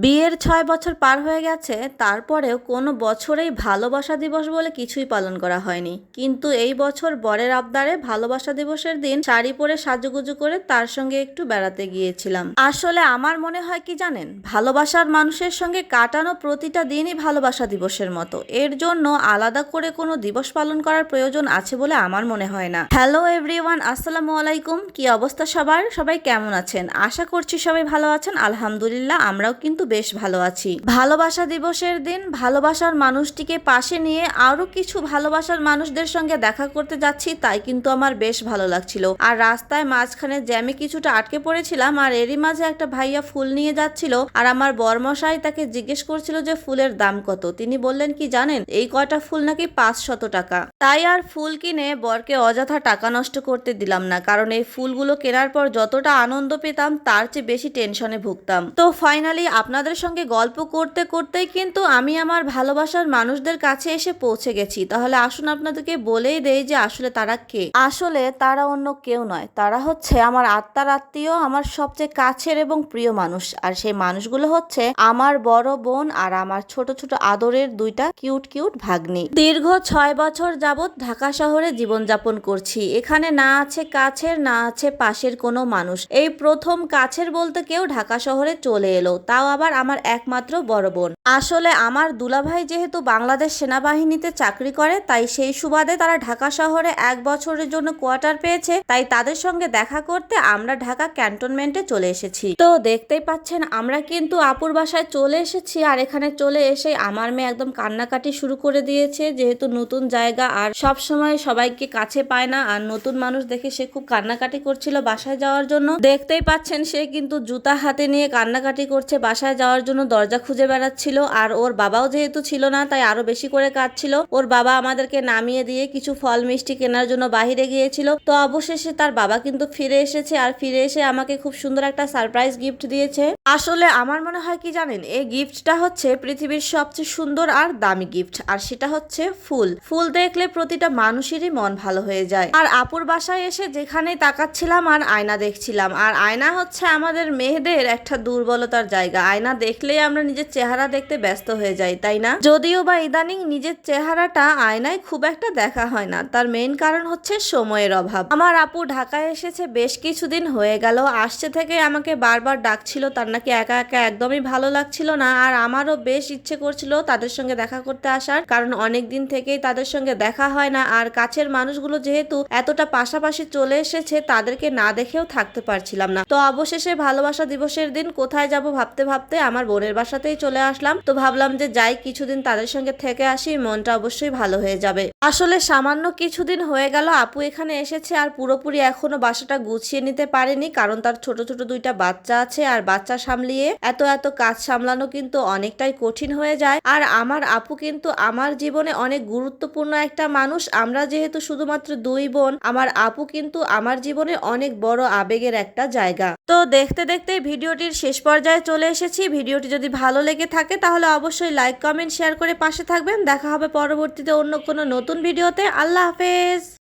বিয়ের ৬ বছর পার হয়ে গেছে, তারপরেও কোনো বছরেই ভালোবাসা দিবস বলে কিছুই পালন করা হয়নি। কিন্তু এই বছর বরের আবদারে ভালোবাসা দিবসের দিন শাড়ি পরে সাজুগুজু করে তার সঙ্গে একটু বেড়াতে গিয়েছিলাম। আসলে আমার মনে হয় কি জানেন, ভালোবাসার মানুষের সঙ্গে কাটানো প্রতিটা দিনই ভালোবাসা দিবসের মতো। এর জন্য আলাদা করে কোনো দিবস পালন করার প্রয়োজন আছে বলে আমার মনে হয় না। হ্যালো এভরিওয়ান, আসসালামু আলাইকুম। কি অবস্থা সবার? সবাই কেমন আছেন? আশা করছি সবাই ভালো আছেন। আলহামদুলিল্লাহ, আমরাও কিন্তু বেশ ভালো আছি। ভালোবাসা দিবসের দিন ভালোবাসার মানুষটিকে পাশে নিয়ে আরো কিছু ভালোবাসার মানুষদের সঙ্গে দেখা করতে যাচ্ছি, তাই কিন্তু আমার বেশ ভালো লাগছিল। আর রাস্তায় মাঝখানে জ্যামে কিছুটা আটকে পড়েছিলাম, আর এরই মাঝে একটা ভাইয়া ফুল নিয়ে যাচ্ছিল, আর আমার বরমশাই তাকে জিজ্ঞেস করছিল যে ফুলের দাম কত। তিনি বললেন কি জানেন, এই কয়টা ফুল নাকি 500 টাকা। তাই আর ফুল কিনে বরকে অযথা টাকা নষ্ট করতে দিলাম না, কারণ এই ফুলগুলো কেনার পর যতটা আনন্দ পেতাম তার চেয়ে বেশি টেনশনে ভুগতাম। তো ফাইনালি আপনাদের সঙ্গে গল্প করতে করতেই কিন্তু আমি আমার ভালোবাসার মানুষদের কাছে এসে পৌঁছে গেছি। তাহলে আসুন আপনাদেরকে বলেই দেই যে আসলে তারা কে। আসলে তারা অন্য কেউ নয়, তারা হচ্ছে আমার আত্মার আত্মীয়, আমার সবচেয়ে কাছের এবং প্রিয় মানুষ। আর সেই মানুষগুলো হচ্ছে আমার বড় বোন আর আমার ছোট ছোট আদরের দুইটা কিউট কিউট ভাগ্নি। দীর্ঘ 6 বছর যাবৎ ঢাকা শহরে জীবনযাপন করছি। এখানে না আছে কাছের না আছে পাশের কোনো মানুষ। এই প্রথম কাছের বলতে কেউ ঢাকা শহরে চলে এলো, তাও আবার আমার একমাত্র বড় বোন। আসলে আমার দুলাভাই যেহেতু বাংলাদেশ সেনাবাহিনীতে চাকরি করে, তাই সেই সুবাদে তারা ঢাকা শহরে 1 বছরের জন্য কোয়ার্টার পেয়েছে। তাই তাদের সঙ্গে দেখা করতে আমরা ঢাকা ক্যান্টনমেন্টে চলে এসেছি। তো দেখতেই পাচ্ছেন আমরা কিন্তু আপুর বাসায় চলে এসেছি। আর এখানে চলে এসে আমার মেয়ে একদম কান্নাকাটি শুরু করে দিয়েছে, যেহেতু নতুন জায়গা আর সব সময় সবাইকে কাছে পায় না, আর নতুন মানুষ দেখে সে খুব কান্নাকাটি করছিল বাসায় যাওয়ার জন্য। দেখতেই পাচ্ছেন সে কিন্তু জুতা হাতে নিয়ে কান্নাকাটি করছে, বাসায় যাওয়ার জন্য দরজা খুঁজে বেড়াচ্ছিল। আর ওর বাবাও যেহেতু ছিল না, তাই আরো বেশি করে কাঁদছিল। ওর বাবা আমাদেরকে নামিয়ে দিয়ে কিছু ফল মিষ্টি কেনার জন্য বাহিরে গিয়েছিল। তো অবশেষে তার বাবা কিন্তু ফিরে এসেছে, আর ফিরে এসে আমাকে খুব সুন্দর একটা সারপ্রাইজ গিফট দিয়েছে। আসলে আমার মনে হয় কি জানেন, এই গিফটটা হচ্ছে পৃথিবীর সবচেয়ে সুন্দর আর দামি গিফট, আর সেটা হচ্ছে ফুল। ফুল দেখলে প্রতিটা মানুষেরই মন ভালো হয়ে যায়। আর আপুর বাসায় এসে যেখানেই তাকাচ্ছিলাম আর আয়না দেখছিলাম, আর আয়না হচ্ছে আমাদের মেয়েদের একটা দুর্বলতার জায়গা। আয়না দেখলেই আমরা নিজের চেহারা দেখতে ব্যস্ত হয়ে যাই, তাই না? যদিও বা ইদানিং নিজের চেহারাটা আয়নায় খুব একটা দেখা হয় না, তার মেইন কারণ হচ্ছে সময়ের অভাব। আমার আপু ঢাকায় এসেছে বেশ কিছুদিন হয়ে গেল। আসছে থেকে আমাকে বারবার ডাকছিল, তার নাকি একা একা একদমই ভালো লাগছিল না। আর আমারও বেশ ইচ্ছে করছিল তাদের সঙ্গে দেখা করতে আসার, কারণ অনেক দিন থেকেই তাদের সঙ্গে দেখা হয় না। আর কাছের মানুষগুলো যেহেতু এতটা পাশাপাশি চলে এসেছে, তাদেরকে না দেখেও থাকতে পারছিলাম না। তো অবশেষে ভালোবাসা দিবসের দিন কোথায় যাব ভাবতে ভাবতে আমার বোনের বাসাতেই চলে আসলাম। তো ভাবলাম যে যাই, কিছুদিন তাদের সঙ্গে থেকে আসি, মনটা অবশ্যই ভালো হয়ে যাবে। আসলে সামান্য কিছুদিন হয়ে গেল আপু এখানে এসেছে, আর পুরোপুরি এখনো বাসাটা গুছিয়ে নিতে পারেনি, কারণ তার ছোট ছোট দুইটা বাচ্চা আছে। আর বাচ্চা সামলিয়ে এত এত কাজ সামলানো কিন্তু অনেকটাই কঠিন হয়ে যায়। আর আমার আপু কিন্তু আমার জীবনে অনেক গুরুত্বপূর্ণ একটা মানুষ। আমরা যেহেতু শুধুমাত্র 2 বোন, আমার আপু কিন্তু আমার জীবনে অনেক বড় আবেগের একটা জায়গা। তো দেখতে দেখতে ভিডিওটির শেষ পর্যায়ে চলে এসেছি। ভিডিওটি যদি ভালো লেগে থাকে তাহলে অবশ্যই লাইক কমেন্ট শেয়ার করে পাশে থাকবেন। দেখা হবে পরবর্তীতে অন্য কোনো নতুন ভিডিওতে। আল্লাহ হাফেজ।